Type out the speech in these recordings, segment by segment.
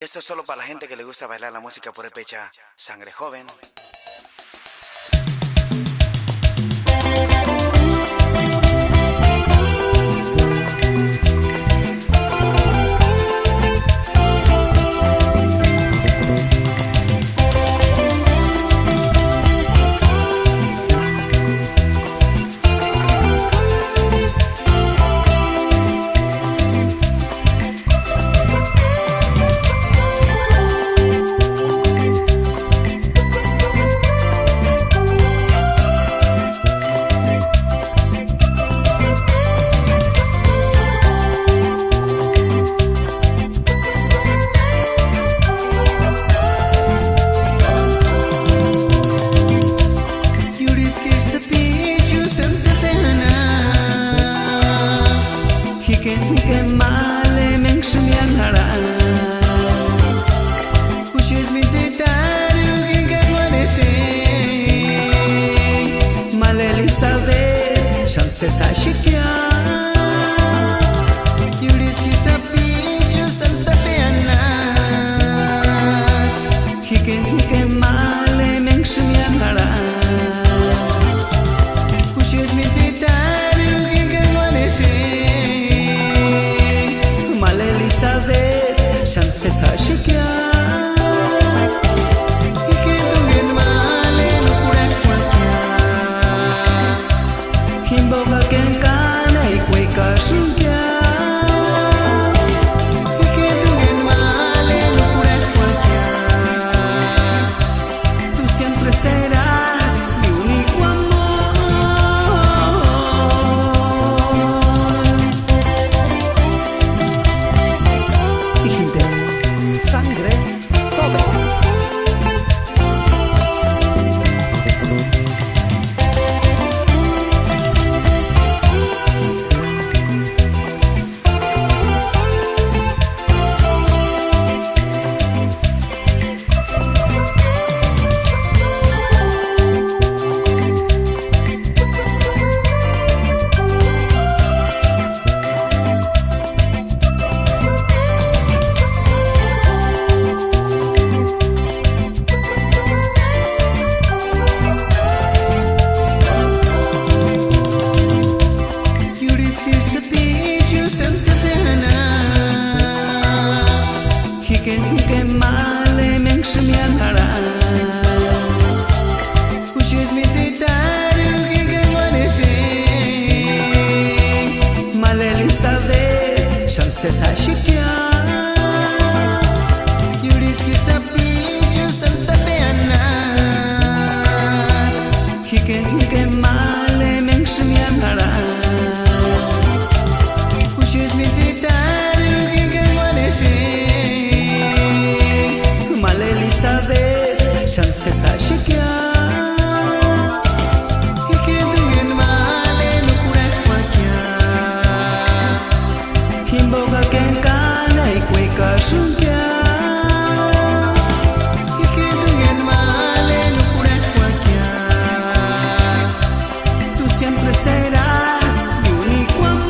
Esto es solo para la gente que le gusta bailar la música purépecha, sangre joven. Que male men shumyanara Uchit mititaru gigagwaneshe Male Elizabeth chance sashikya Yuritski sapichu santa peana Que male men shumyanara Uchit mititaru gigagwaneshe Elizabeth, chance sashikya Ikidungen male nukura kwakya Himboga kenkana ikweka shukya Ikidungen male nukura kwakya Tú siempre serás mi único amor. Sangre joven. Que male men shumyanara Uchit mititaru gigagwaneshe Male Elizabeth chance sashikya Yuritski sapichu santa peana Que male men shumyanara Uchit mititaru gigagwaneshe Elizabeth, chance sashikya Ikidungen male nukura kwakya Himboga kenkana ikweka shukya Ikidungen male nukura kwakya Tú siempre serás mi único amor.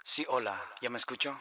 Sí, hola, ¿ya me escucho?